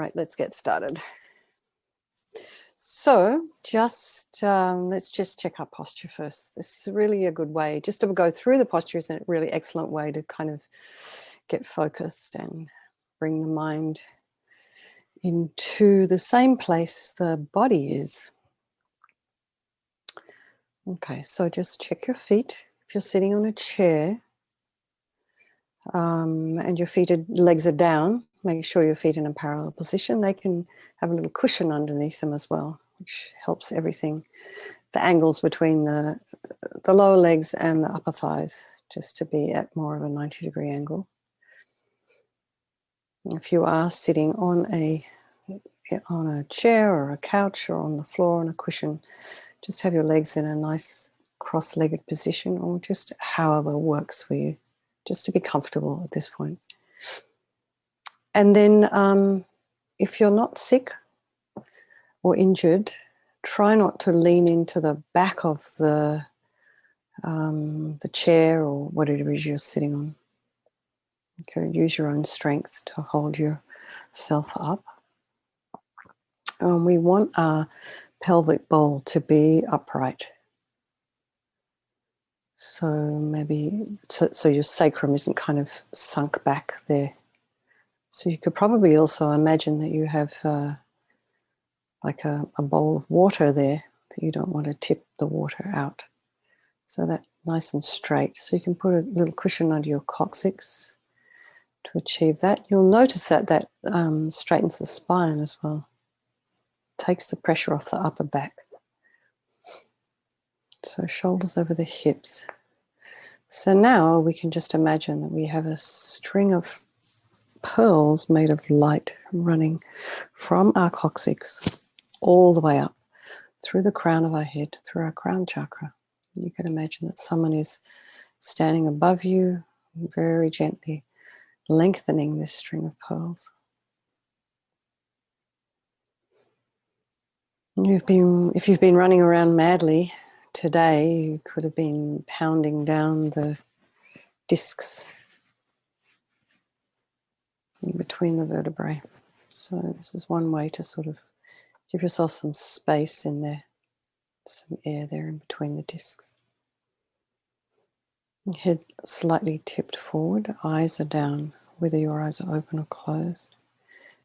right, let's get started. So just let's just check our posture first. This is really a good way. Just to go through the posture is a really excellent way to kind of get focused and bring the mind into the same place the body is. Okay, so just check your feet. If you're sitting on a chair and your legs are down, make sure your feet are in a parallel position. They can have a little cushion underneath them as well, which helps everything. The angles between the lower legs and the upper thighs just to be at more of a 90-degree angle. If you are sitting on a chair or a couch or on the floor on a cushion, just have your legs in a nice cross-legged position, or just however works for you, just to be comfortable at this point. And then if you're not sick or injured, try not to lean into the back of the chair or whatever it is you're sitting on. You can use your own strength to hold yourself up. We want our pelvic bowl to be upright. So maybe, so your sacrum isn't kind of sunk back there. So you could probably also imagine that you have like a bowl of water there that you don't want to tip the water out. So that nice and straight. So you can put a little cushion under your coccyx to achieve that. You'll notice that straightens the spine as well. Takes the pressure off the upper back. So shoulders over the hips. So now we can just imagine that we have a string of pearls made of light running from our coccyx all the way up through the crown of our head, through our crown chakra. You can imagine that someone is standing above you, very gently lengthening this string of pearls. If you've been running around madly today, you could have been pounding down the discs in between the vertebrae. So this is one way to sort of give yourself some space in there, some air there in between the discs. Head slightly tipped forward, eyes are down, whether your eyes are open or closed.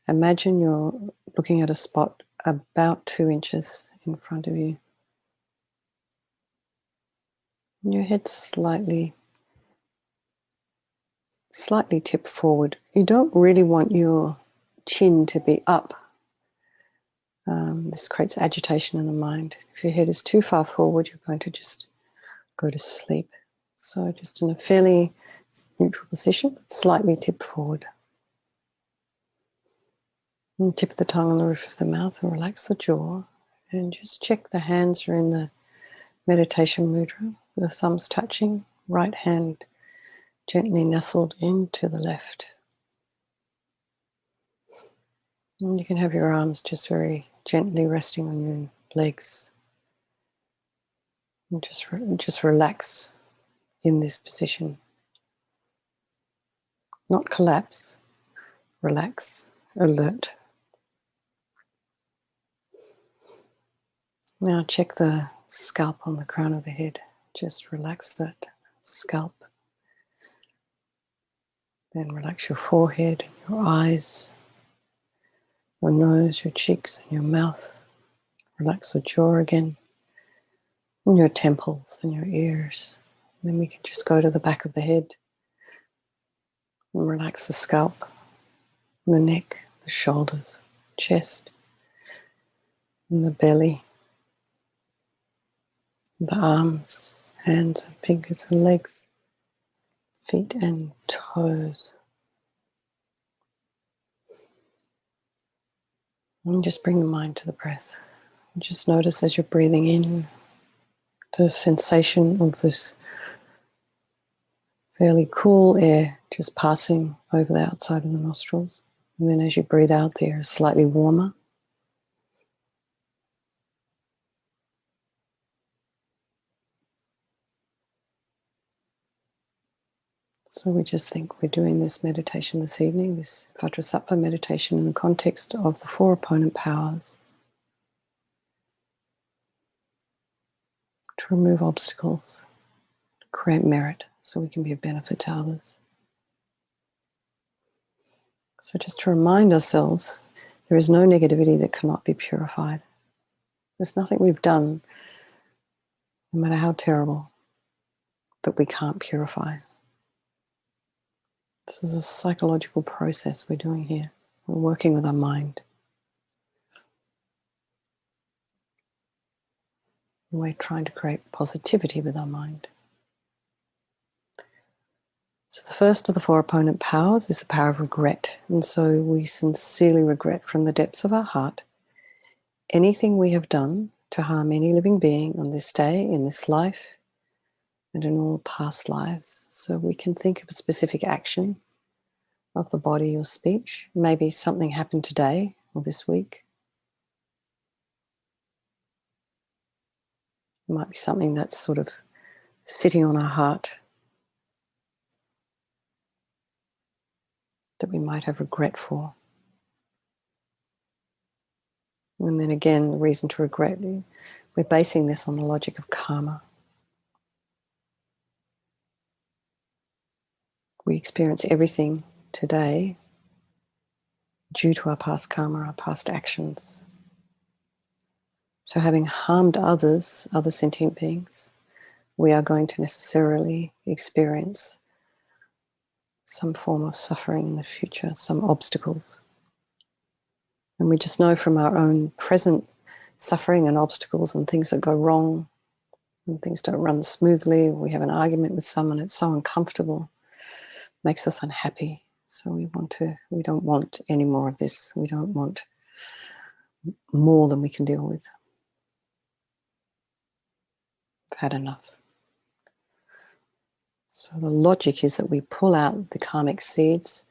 Imagine you're looking at a spot about 2 inches in front of you. And your head slightly tipped forward. You don't really want your chin to be up. This creates agitation in the mind. If your head is too far forward, you're going to just go to sleep. So just in a fairly neutral position, slightly tipped forward. And tip of the tongue on the roof of the mouth and relax the jaw. And just check the hands are in the meditation mudra. The thumbs touching, right hand gently nestled into the left. And you can have your arms just very gently resting on your legs. And just relax in this position. Not collapse, relax, alert. Now check the scalp on the crown of the head. Just relax that scalp. Then relax your forehead, your eyes, your nose, your cheeks, and your mouth. Relax the jaw again, and your temples and your ears. And then we can just go to the back of the head and relax the scalp, the neck, the shoulders, chest, and the belly, the arms, hands, and fingers, and legs, feet and toes. And just bring the mind to the breath. And just notice as you're breathing in the sensation of this fairly cool air just passing over the outside of the nostrils. And then as you breathe out, the air is slightly warmer. So we just think we're doing this meditation this evening, this Vajrasattva meditation, in the context of the 4 opponent powers, to remove obstacles, to create merit, so we can be of benefit to others. So just to remind ourselves, there is no negativity that cannot be purified. There's nothing we've done, no matter how terrible, that we can't purify. This is a psychological process we're doing here. We're working with our mind. We're trying to create positivity with our mind. So the first of the 4 opponent powers is the power of regret. And so we sincerely regret from the depths of our heart anything we have done to harm any living being on this day, in this life, and in all past lives. So we can think of a specific action of the body or speech. Maybe something happened today or this week. It might be something that's sort of sitting on our heart that we might have regret for. And then again, the reason to regret, we're basing this on the logic of karma. We experience everything today due to our past karma, our past actions. So having harmed others, other sentient beings, we are going to necessarily experience some form of suffering in the future, some obstacles. And we just know from our own present suffering and obstacles and things that go wrong, and things don't run smoothly, we have an argument with someone, it's so uncomfortable, makes us unhappy. So we don't want any more of this. We don't want more than we can deal with. We've had enough. So the logic is that we pull out the karmic seeds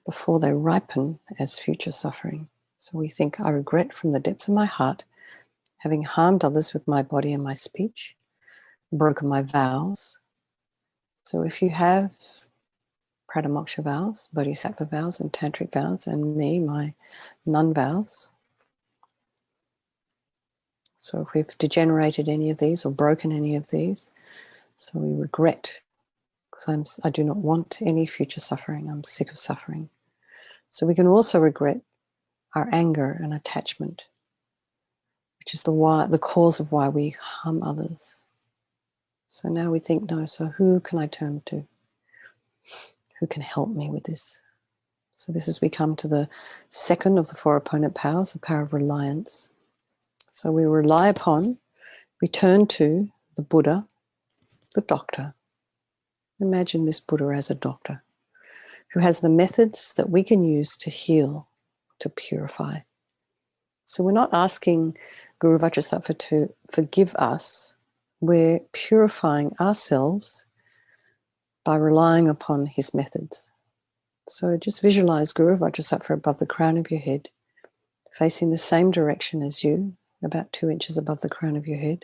before they ripen as future suffering. So we think, I regret from the depths of my heart having harmed others with my body and my speech, broken my vows. So if you have Pradamoksha vows, Bodhisattva vows, and Tantric vows, and me, my nun vows. So if we've degenerated any of these or broken any of these, so we regret, because I do not want any future suffering. I'm sick of suffering. So we can also regret our anger and attachment, which is the cause of why we harm others. So now we think, no, so who can I turn to? Who can help me with this? So this is, we come to the second of the 4 opponent powers, the power of reliance. So we rely upon, we turn to the Buddha, the doctor. Imagine this Buddha as a doctor who has the methods that we can use to heal, to purify. So we're not asking Guru Vajrasattva to forgive us. We're purifying ourselves by relying upon his methods. So just visualize Guru Vajrasattva above the crown of your head, facing the same direction as you, about 2 inches above the crown of your head.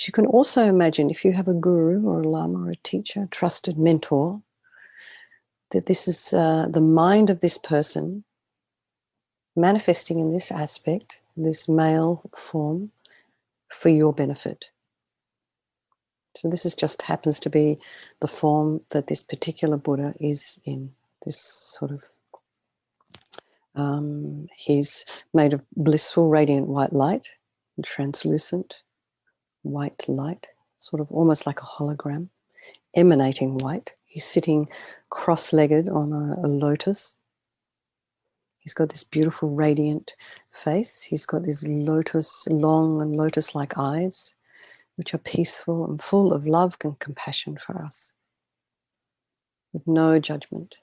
You can also imagine, if you have a guru or a lama or a teacher, a trusted mentor, that this is the mind of this person manifesting in this aspect, this male form, for your benefit. So this just happens to be the form that this particular Buddha is in, this sort of, he's made of blissful, radiant white light, translucent white light, sort of almost like a hologram, emanating white. He's sitting cross-legged on a lotus. He's got this beautiful radiant face. He's got these long and lotus-like eyes, which are peaceful and full of love and compassion for us, with no judgment.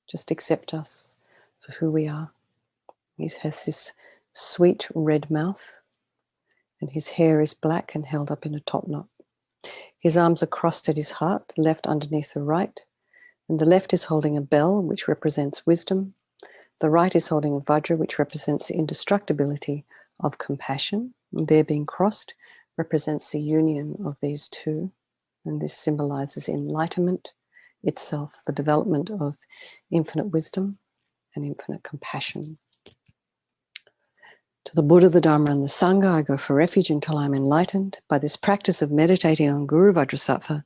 Just accept us for who we are. He has this sweet red mouth, and his hair is black and held up in a top knot. His arms are crossed at his heart, the left underneath the right, and the left is holding a bell, which represents wisdom. The right is holding a vajra, which represents the indestructibility of compassion. And their being crossed represents the union of these two, and this symbolizes enlightenment, itself, the development of infinite wisdom and infinite compassion. To the Buddha, the Dharma, and the Sangha, I go for refuge until I'm enlightened. By this practice of meditating on Guru Vajrasattva,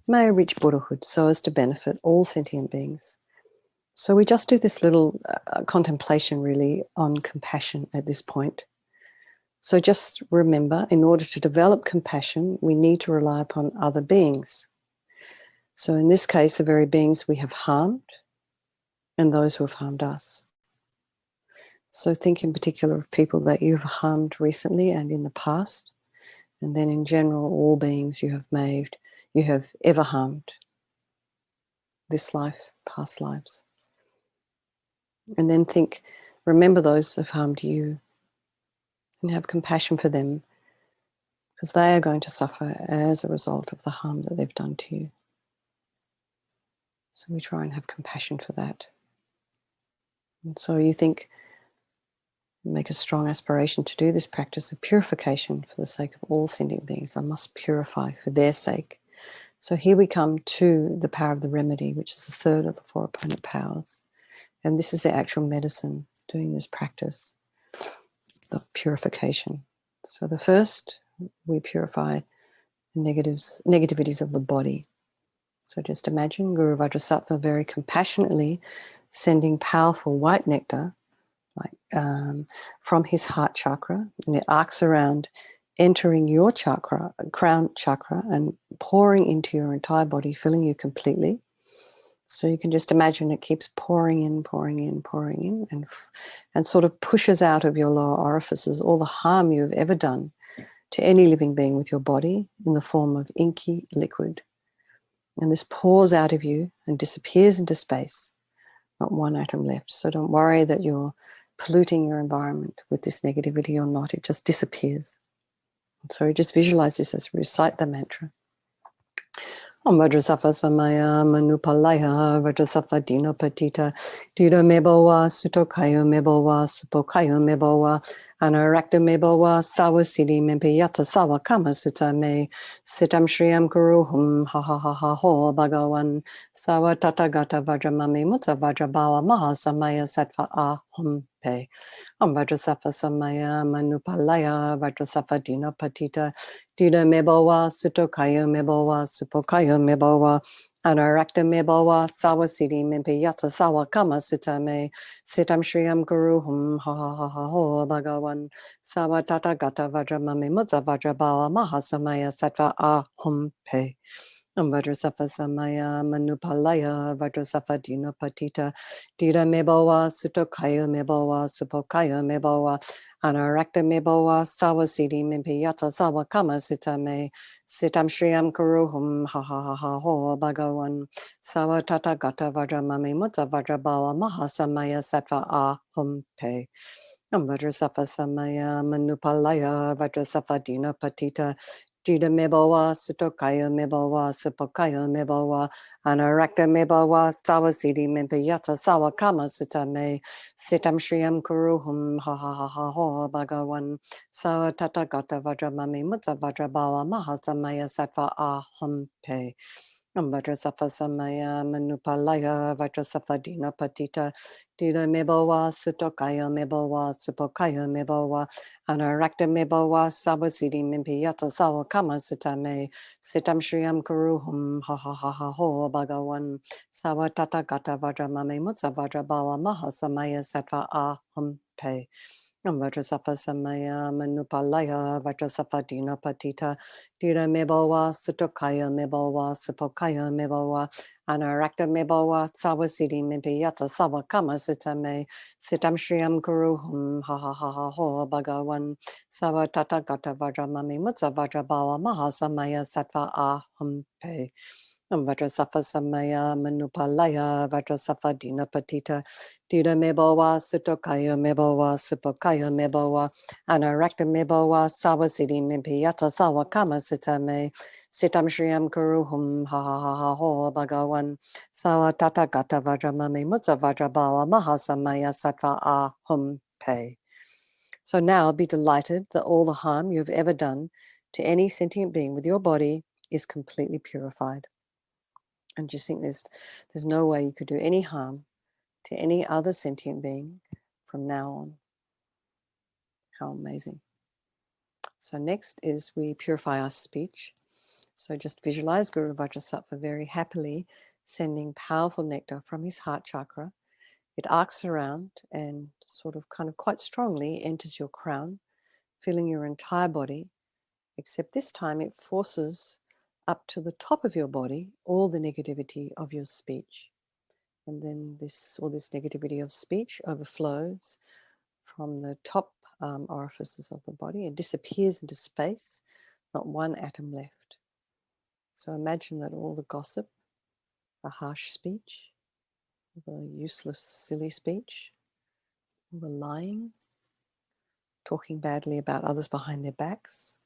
may I reach Buddhahood so as to benefit all sentient beings. So we just do this little contemplation really on compassion at this point. So just remember, in order to develop compassion, we need to rely upon other beings. So in this case, the very beings we have harmed and those who have harmed us. So think in particular of people that you've harmed recently and in the past, and then in general, all beings you have ever harmed, this life, past lives. And then think, remember those who have harmed you and have compassion for them, because they are going to suffer as a result of the harm that they've done to you. So we try and have compassion for that. And so you think, make a strong aspiration to do this practice of purification for the sake of all sentient beings. I must purify for their sake. So here we come to the power of the remedy, which is the third of the four opponent powers. And this is the actual medicine, doing this practice of purification. So the first, we purify the negativities of the body. So just imagine Guru Vajrasattva very compassionately sending powerful white nectar from his heart chakra, and it arcs around, entering your chakra, crown chakra, and pouring into your entire body, filling you completely. So you can just imagine it keeps pouring in, pouring in, pouring in, and sort of pushes out of your lower orifices all the harm you have ever done to any living being with your body in the form of inky liquid. And this pours out of you and disappears into space, not one atom left. So don't worry that you're polluting your environment with this negativity or not. It just disappears. And so you just visualize this as we recite the mantra. Om Vajrasattva Samaya Manupalaya Vajrasattva Dinapatita Dida Mebowa Sutokayo Mebowa Supokayo Mebowa Anarakta Mebowa Sawasidi Mempeyata Sawa Kama Sutta Me Sitam Shriyam Kuruhum Ha Ha Ha Ha Ho Bhagawan Sawa Tatagata Vajramami Mutta Vajrabawa Maha Samaya Sattva Ahum Pe Om Vajrasattva Samaya Manupalaya Vajrasattva Dinapatita Dida Mebowa Sutokayo Mebowa Supokayo Mebowa Anarakta Mebowa Sawasidi Mempeyata Sawa Kama Sutta Me Sitam Shriyam Guruhum Ha Ha Ha Ha Ho Bhagawan Sawa Tatagata Vajramami Mutta Vajrabawa Mahasamaya Sattva Ahum Pe Om Vajrasattva Samaya Manupalaya Vajrasattva Dinapatita Dida Mebowa Sutokayo Mebowa Supokayo Mebowa Anarakta Mebowa Sawasidi Mempeyata Sawa Kama Sutta Me Sitam Shriyam Kuruhum Ha Ha Ha Ha Ho Bhagawan Sawa Tatagata Vajramami Mutta Vajrabawa Mahasamaya Sattva Ahum Pe Om Vajrasattva Samaya Manupalaya Vajrasattva Dinapatita Dida Mebowa Sutokayo Mebowa Supokayo Mebowa Anarakta Mebowa Sawasidi Mempeyata Sawa Kama Sutta Me Sitam Shriyam Kuruhum Ha Ha Ha Ha Ho Bhagawan Sawa Tatagata Vajramami Mutta Vajrabawa Mahasamaya Sattva Ahum Pe Om Vajrasattva Samaya Manupalaya Vajrasattva Dinapatita Dida Mebowa Sutokayo Mebowa Supokayo Mebowa Anarakta Mebowa Sawasidi Mempeyata Sawa Kama Sutta Me Sitam Shriyam Kuruhum Ha Ha Ha Ha Ho Bhagawan Sawa Tatagata Vajramami Mutta Vajrabawa Mahasamaya Sattva Ahum Pe Om Vajrasattva Samaya Manupalaya Vajrasattva Dinapatita Dida Mebowa Sutokayo Mebowa Supokayo Mebowa Anarakta Mebowa Sawasidi Mempeyata Sawa Kama Sutta Me Sitam Shriyam Kuruhum Ha Ha Ha Ha Ho Bhagawan Sawa Tatagata Vajramami Mutta Vajrabawa Mahasamaya Sattva Ahum Pe Om Vajrasattva Samaya Manupalaya Vajrasattva Dinapatita Dida Mebowa Sutokayo Mebowa Supokayo Mebowa Anarakta Mebowa Sawasidi Mempeyata Sawa Kama Sutta Me Sitam Shriyam Kuruhum Ha Ha Ha Ha Ho Bhagawan Sawa Tatagata Vajramami Mutta Vajrabawa Mahasamaya Sattva Ahum Pe. So now be delighted that all the harm you have ever done to any sentient being with your body is completely purified. And just think there's no way you could do any harm to any other sentient being from now on. How amazing. So next is we purify our speech. So just visualize Guru Vajrasattva very happily sending powerful nectar from his heart chakra. It arcs around and sort of kind of quite strongly enters your crown, filling your entire body, except this time it forces up to the top of your body all the negativity of your speech. And then all this negativity of speech overflows from the top orifices of the body and disappears into space, not one atom left. So imagine that all the gossip, the harsh speech, the useless, silly speech, the lying, talking badly about others behind their backs,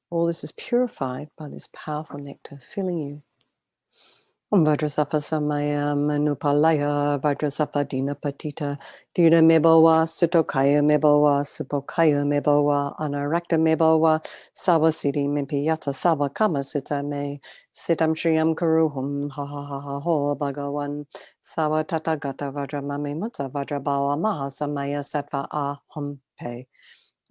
all this is purified by this powerful nectar filling you. Om Vajrasattva Samaya Manupalaya Vajrasattva Dina Patita Dina Mebawa Sutokaya Mebawa Supokaya Mebawa Anarakta Mebawa Sawasidi Mimpiyata Sawa Kama Sutta Me Sitam Shriyam Kuruhum Ha Ha Ha Ha Ho Bhagawan Sawa Tata Gata Vajramame Mutta Vajrabawa Maha Samaya Sattva Aham Pe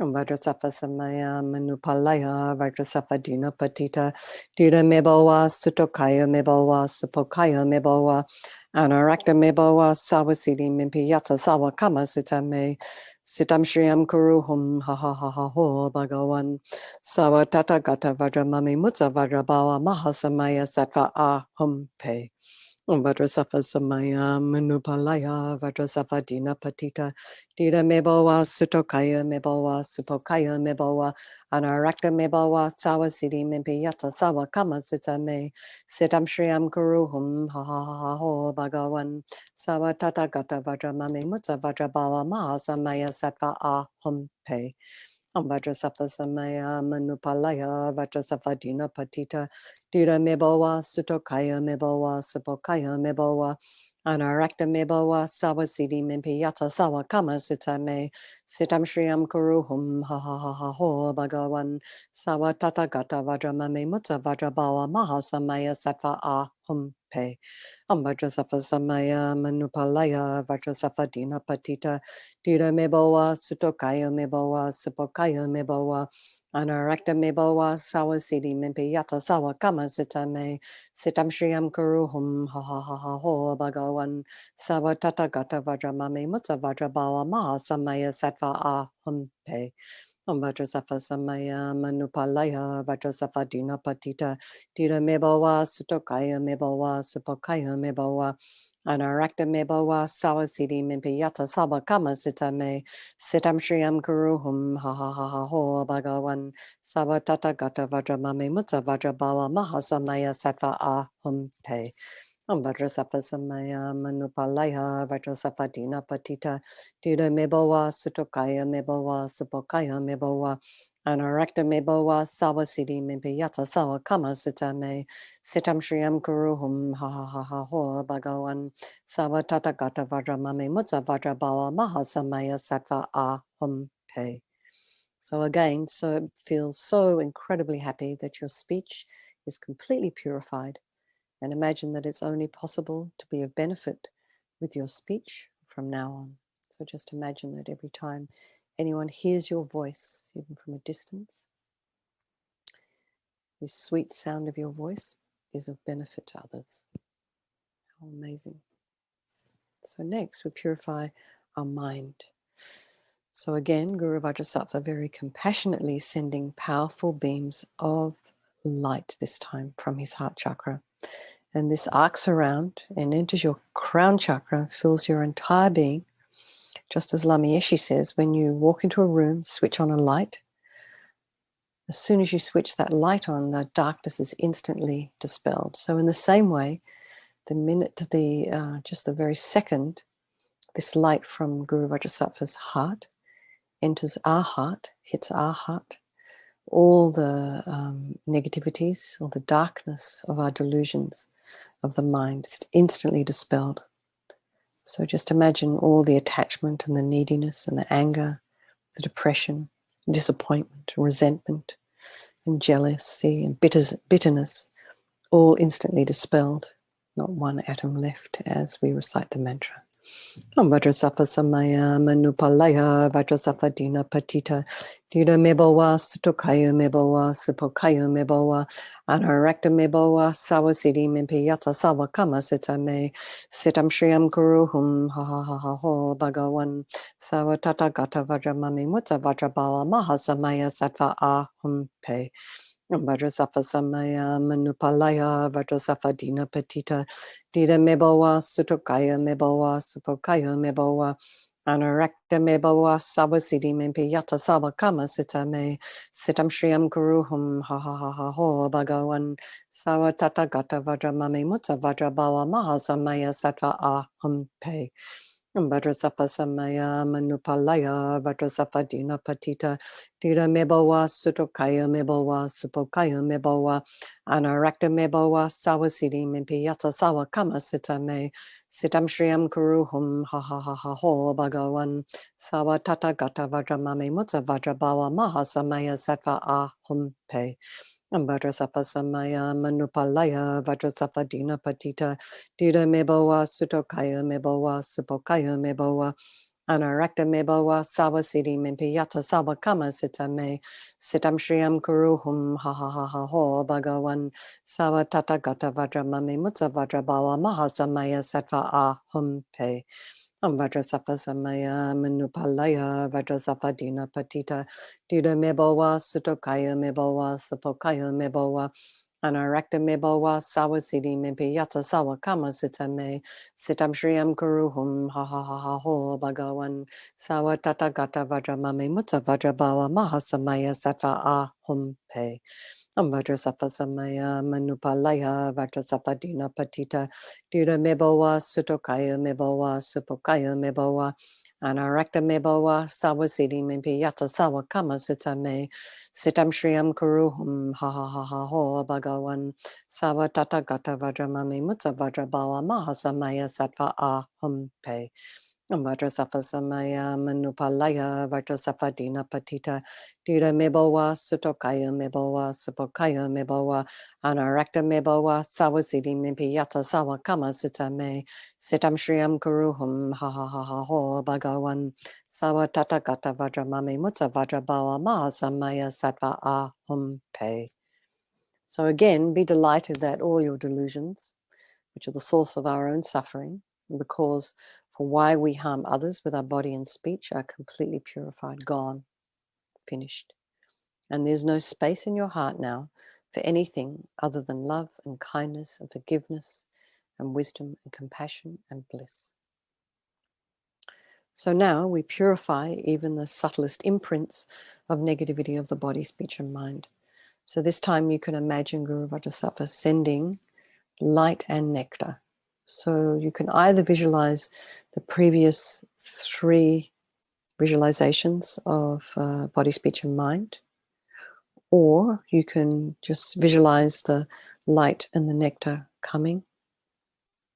Vajrasattva Samaya Manupalaya Vajrasattva Dina Patita Dina Mebawa Sutokaya Mebawa Supokaya Mebawa Anarakta Mebawa Sawasidi Mimpiyata Sawa Kama Sutta Me Sitam Shriyam Kuruhum Ha Ha Ha Ha Ho Bhagawan Sawa Tata Gata Vajramami Mutta Vajrabawa Mahasamaya Sattva Aham Pe Vajrasattva Samaya Manupalaya Vajrasattva Dina Patita Dina Mebawa Sutokaya Mebawa Supokaya Mebawa Anarakta Mebawa Sawa Siddhi Mimpiyata Sawa Kama Sutta Me Sitam Shriyam Kuruhum Ha Ha Ha Ho Bhagawan Sawa Tata Gata Vajramami Mutta Vajrabawa Mahasamaya Sattva Aham Pe Vajrasattva Samaya Manupalaya Vajrasattva Dina Patita Dina Mebawa Sutokaya Mebawa Supokaya Mebawa Anarakta Mebawa Sawa Siddhi Mimpiyata Sawa Kama Sutta Me Sitam Shriyam Kuruhum Ha Ha Ha Ha Ho Bhagawan Sawa Tata Gata Vajramame Mutta Vajrabawa Mahasamaya Sattva Aham Pe Vajrasattva Samaya Manupalaya Vajrasattva Dina Patita Dina Mebawa Sutokaya Mebawa Supokaya Mebawa Anarakta Mebawa Sawa Siddhi Mimpiyata Sawa Kama Sutta Me Sitam Shriyam Kuruhum Ha Ha Ha Ha Ho Bhagawan Sawa Tata Gata Vajramame Mutta Vajrabawa Mahasamaya Sattva Aham Pe Vajrasattva Samaya Manupalaya Vajrasattva Dina Patita Dina Mebawa Sutokaya Mebawa Supokaya Mebawa Anarakta Mebawa Sawa Siddhi Mimpiyata Sawa Kama Sutta Me Sitam Shriyam Kuruhum Ha Ha Ha Ha Ho Bhagawan Sawa Tata Gata Vajramame Mutta Vajrabawa Mahasamaya Sattva Aham Pe Vajrasattva Samaya Manupalaya Vajrasattva Dina Patita Dina Mebawa Sutokaya Mebawa Supokaya Mebawa Anarakta Mebawa Sawa Siddhi Mimpiyata Sawa Kama Sutta Me Sitam Shriyam Kuruhum Ha Ha Ha Ha Ho Bhagawan Sawa Tata Gata Vajramame Mutta Vajrabawa Mahasamaya Sattva Aham Pe. So again, so feel so incredibly happy that your speech is completely purified. And imagine that it's only possible to be of benefit with your speech from now on. So just imagine that every time anyone hears your voice, even from a distance, the sweet sound of your voice is of benefit to others. How amazing. So next we purify our mind. So again, Guru Vajrasattva very compassionately sending powerful beams of light this time from his heart chakra. And this arcs around and enters your crown chakra, fills your entire being. Just as LAMA YESHE says, when you walk into a room, switch on a light. As soon as you switch that light on, the darkness is instantly dispelled. So in the same way, the minute to just the very second, this light from Guru Vajrasattva's heart enters our heart, hits our heart, all the negativities, all the darkness of our delusions of the mind is instantly dispelled. So just imagine all the attachment and the neediness and the anger, the depression, disappointment, resentment, and jealousy and bitterness, all instantly dispelled not one atom left as we recite the mantra. Om Vajrasattva Samaya Manupalaya Vajrasattva Dina Patita Dida Mebowa Sutokaya Mebowa Supokaya Mebowa Anarakta Mebowa Sawasidi Mimpiyata Sawakama Sitame Sitam Shriyam Kuruhum Ha Ha Ha Ha Ho Bhagawan Sawatata Gata Vajramami Mutta Vajrabawa Mahasamaya Sattva Ahum Pe Vajrasattva Samaya Manupalaya Vajrasattva Dina Patita Dida Mebowa Sutokaya Mebowa Supokaya Mebowa Anarakta Mebowa Sawasidi Mimpi Yata Sawakama Sitame Sitam Shriyam Kuruhum Ha Ha Ha Ha Ho Bhagawan Sawatata Gata Vajramami Mutta Vajrabawa Mahasamaya Sattva Ahum Pe Vajrasattva Samaya Manupalaya Vajrasattva Dina Patita Dida Mebowa Sutokaya Mebowa Supokaya Mebowa Anarakta Mebowa Sawasidi Mimpi Yata Sawakama Sitame Sitam Shriyam Kuruhum Ha Ha Ha Ha Ho Bhagawan Sawatata Gata Vajramami Mutta Vajrabawa Mahasamaya Sattva Ahum Pe Vajrasattva Samaya Manupalaya Vajrasattva Dina Patita Dida Mebowa Sutokaya Mebowa Supokaya Mebowa Anarakta Mebowa Sawasidi Mimpi Yata Sawakama Sitame Sitam Shriyam Kuruhum Ha Ha Ha Ha Ho Bhagawan Sawatata Gata Vajramami Mutta Vajrabawa Mahasamaya Sattva Ahum Pe Vajrasattva Samaya Manupalaya Vajrasattva Dina Patita Dida Mebowa Sutokaya Mebowa Supokaya Mebowa Anarakta Mebowa Sawasidi Mimpi Yata Sawakama Sitame Sitam Shriyam Kuruhum Ha Ha Ha Ha Ho Bhagawan Sawatata Gata Vajramami Mutta Vajrabawa Mahasamaya Sattva Ahum Pe Vajrasattva Samaya Manupalaya Vajrasattva Dina Patita Dida Mebowa Sutokaya Mebowa Supokaya Mebowa Anarakta Mebowa Sawasidi Mimpi Yata Sawakama Sitame Sitam Shriyam Kuruhum Ha Ha Ha Ha Ho Bhagawan Sawatata Gata Vajramami Mutta Vajrabawa Mahasamaya Sattva Ahum Pe Vajrasattva Samaya Manupalaya Vajrasattva Dina Patita Dida Mebowa Sutokaya Mebowa Supokaya Mebowa Anarakta Mebowa Sawasidi Mimpi Yata Sawakama Sitame Sitam Shriyam Kuruhum Ha Ha Ha Ha Ho Bhagawan Sawatata Gata Vajramami Mutta Vajrabawa Mahasamaya Sattva Ahum Pe. So again, be delighted that all your delusions, which are the source of our own suffering, the cause for why we harm others with our body and speech, are completely purified, gone, finished. And there's no space in your heart now for anything other than love and kindness and forgiveness and wisdom and compassion and bliss. So now we purify even the subtlest imprints of negativity of the body, speech, and mind. So this time you can imagine Guru Vajrasattva sending light and nectar. So you can either visualize the previous 3 visualizations of body, speech, and mind, or you can just visualize the light and the nectar coming.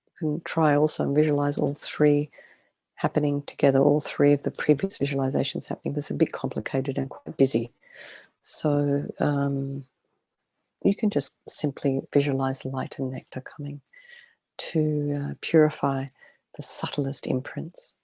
You can try also and visualize all 3 happening together, all 3 of the previous visualizations happening. It's a bit complicated and quite busy. So you can just simply visualize light and nectar coming to purify the subtlest imprints.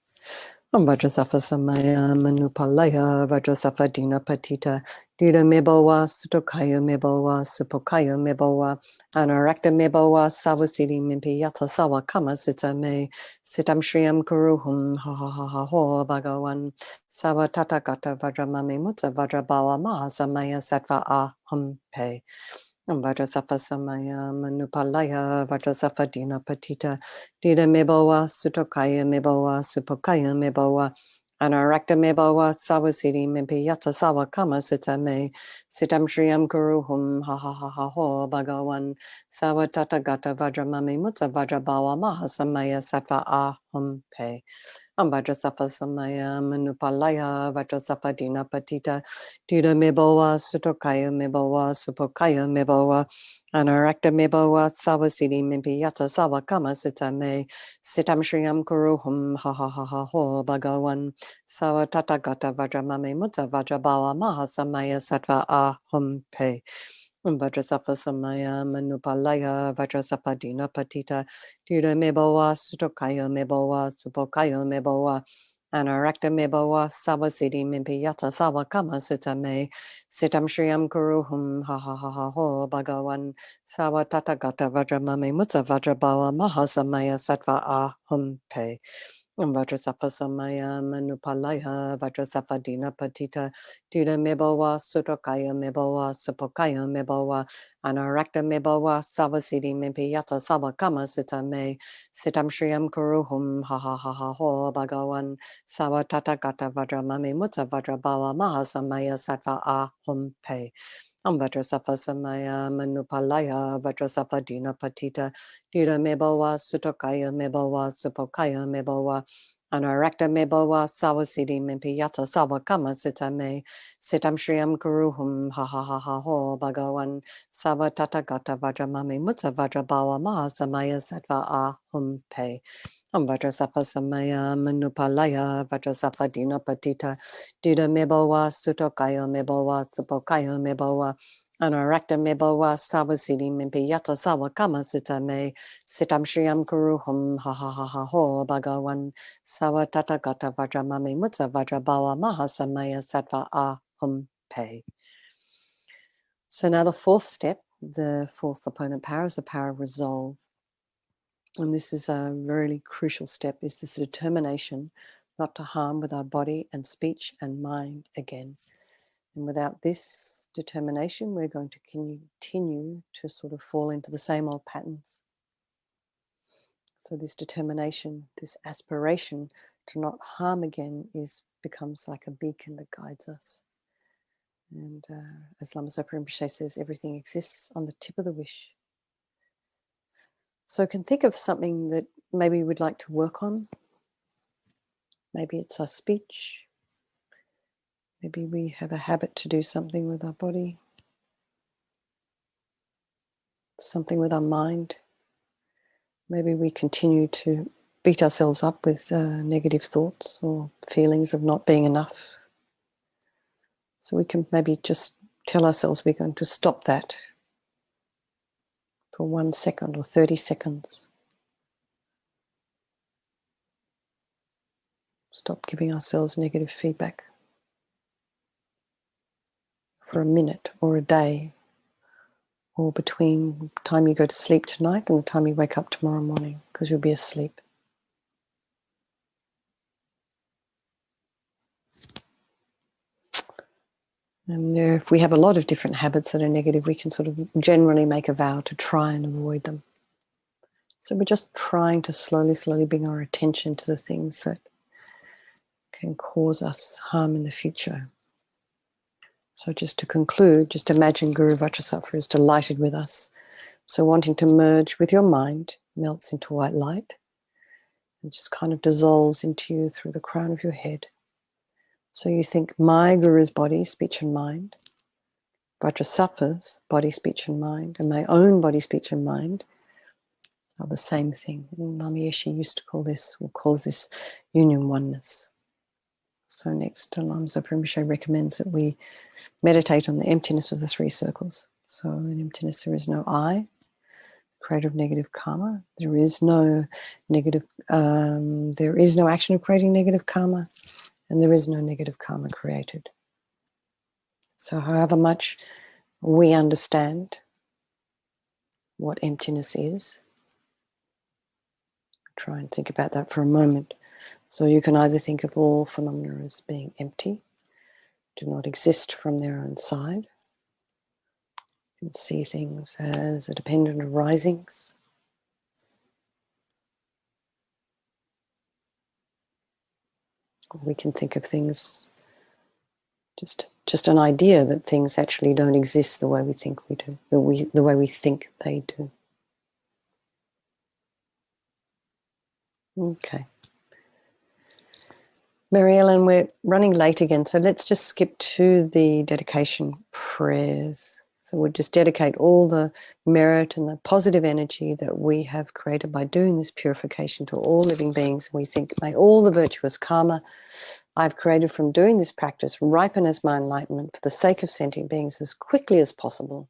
Vajrasattva Samaya Manupalaya Vajrasattva Dina Patita Dida Mebowa Sutokaya Mebowa Supokaya Mebowa Anarakta Mebowa Sawasidi Mimpi Yata Sawakama Sitame Sitam Shriyam Kuruhum Ha Ha Ha Ha Ho Bhagawan Sawatata Gata Vajramami Mutta Vajrabawa Mahasamaya Sattva Ahum Pe Vajrasattva Samaya Manupalaya Vajrasattva Dina Patita Dida Mebowa Sutokaya Mebowa Supokaya Mebowa Anarakta Mebowa Sawasidi Mimpi Yata Sawakama Sitame Sitam Shriyam Kuruhum Ha Ha Ha Ha Ho Bhagawan Sawatata Gata Vajramami Mutta Vajrabawa Mahasamaya Sattva Ahum Pe Vajrasattva Samaya Manupalaya Vajrasattva Dina Patita Dida Mebowa Sutokaya Mebowa Supokaya Mebowa Anarakta Mebowa Sawasidi Mimpi Yata Sawakama Sitame Sitam Shriyam Kuruhum Ha Ha Ha Ha Ho Bhagawan Sawatata Gata Vajramami Mutta Vajrabawa Mahasamaya Sattva Ahum Pe Vajrasattva samaya manupalaya Vajrasattva dina patita Dura mebowa Sutokaya mebowa Supokaya mebowa Anarakta mebowa Savasidi mimpiyata Savakama sutame Sitam shriyam kuruhum ha ha ha ha ho Bhagawan Savatata Vajramame Mutsa Vajrabawa Mahasamaya Sattva ahum pe Vajrasattva samaya manupalaya Vajrasattva dina patita Dura mebowa Sutokaya mebowa Supokaya mebowa Anarakta mebowa Savasidi mimpiyata Savakama sutame Sitam shriyam kuruhum ha ha ha ha ho Bhagawan Savatata Vajramame Mutsa Vajrabawa Mahasamaya Sattva ahum pe Vajrasattva samaya manupalaya Vajrasattva dina patita Dira mebowa Sutokaya mebowa Supokaya mebowa Anarakta mebowa Savasidi mimpiyata Savakama sutame Sitam shriyam kuruhum ha ha ha ha ho Bhagawan Savatata Vajramame Mutsa Vajrabawa Mahasamaya Sattva ahum pe Vajrasattva samaya manupalaya Vajrasattva dina patita Dida mebowa Sutokaya mebowa Supokaya mebowa Anarakta mebowa Savasidi mimpiyata Savakama sutame Sitam shriyam kuruhum ha ha ha ha ho Bhagawan Savatata Vajramame Mutsa Vajrabawa Mahasamaya Sattva ahum pe. So now the fourth step, the fourth opponent power, is the power of resolve. And this is a really crucial step, is this determination not to harm with our body and speech and mind again. And without this determination, we're going to continue to sort of fall into the same old patterns. So this determination, this aspiration to not harm again becomes like a beacon that guides us. And as Lama Rinpoche says, everything exists on the tip of the wish. So can think of something that maybe we'd like to work on. Maybe it's our speech. Maybe we have a habit to do something with our body. Something with our mind. Maybe we continue to beat ourselves up with negative thoughts or feelings of not being enough. So we can maybe just tell ourselves we're going to stop that for 1 second or 30 seconds. Stop giving ourselves negative feedback for a minute or a day, or between the time you go to sleep tonight and the time you wake up tomorrow morning, because you'll be asleep. And if we have a lot of different habits that are negative, we can sort of generally make a vow to try and avoid them. So we're just trying to slowly bring our attention to the things that can cause us harm in the future. So just to conclude, just imagine Guru Vajrasattva is delighted with us. So wanting to merge with your mind, melts into white light and just kind of dissolves into you through the crown of your head. So you think my Guru's body, speech and mind, Vajrasattva's body, speech and mind, and my own body, speech and mind are the same thing. And LAMA YESHE used to call this, or calls this, union oneness. So next, LAMA Rinpoche recommends that we meditate on the emptiness of the three circles. So in emptiness there is no I, creator of negative karma. There is no negative, there is no action of creating negative karma, and there is no negative karma created. So however much we understand what emptiness is, try and think about that for a moment. So you can either think of all phenomena as being empty, do not exist from their own side. You can see things as dependent arisings. We can think of things just an idea that things actually don't exist the way we think we do, the way we think they do. Okay. Mary Ellen, we're running late again, so let's just skip to the dedication prayers. So we'll just dedicate all the merit and the positive energy that we have created by doing this purification to all living beings. We think, may all the virtuous karma I've created from doing this practice ripen as my enlightenment for the sake of sentient beings as quickly as possible.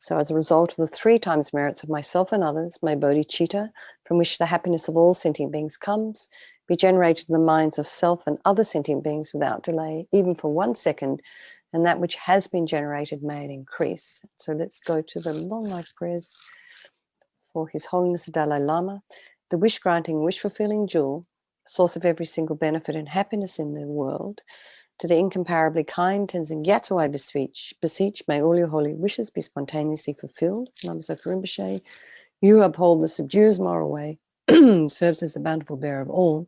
So as a result of the 3 times merits of myself and others, may bodhicitta, from which the happiness of all sentient beings comes, be generated in the minds of self and other sentient beings without delay, even for 1 second, and that which has been generated may it increase. So let's go to the long life prayers for His Holiness the Dalai Lama, the wish-granting, wish-fulfilling jewel, source of every single benefit and happiness in the world. To the incomparably kind Tenzin Gyatso I beseech, may all your holy wishes be spontaneously fulfilled. Namaste Rinpoche, you uphold the subdues moral way, serves as the bountiful bearer of all,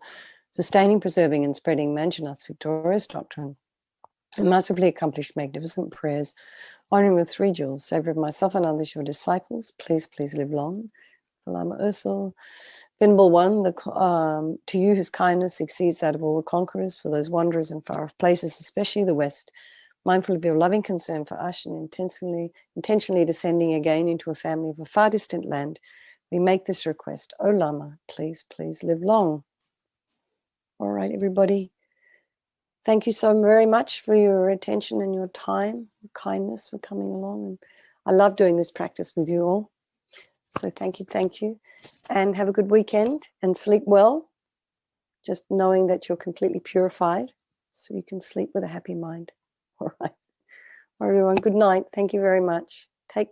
sustaining, preserving, and spreading Manjanath's victorious doctrine, and massively accomplished magnificent prayers, honoring with 3 jewels, savor of myself and others, your disciples, please live long. For Lama Ursel, Venerable One, to you whose kindness exceeds that of all the conquerors, for those wanderers in far-off places, especially the West, mindful of your loving concern for us and intentionally descending again into a family of a far distant land, we make this request. O Lama, please live long. All right, everybody. Thank you so very much for your attention and your time, your kindness for coming along. And I love doing this practice with you all. So thank you. And have a good weekend and sleep well. Just knowing that you're completely purified so you can sleep with a happy mind. All right. All right, everyone. Good night. Thank you very much. Take care.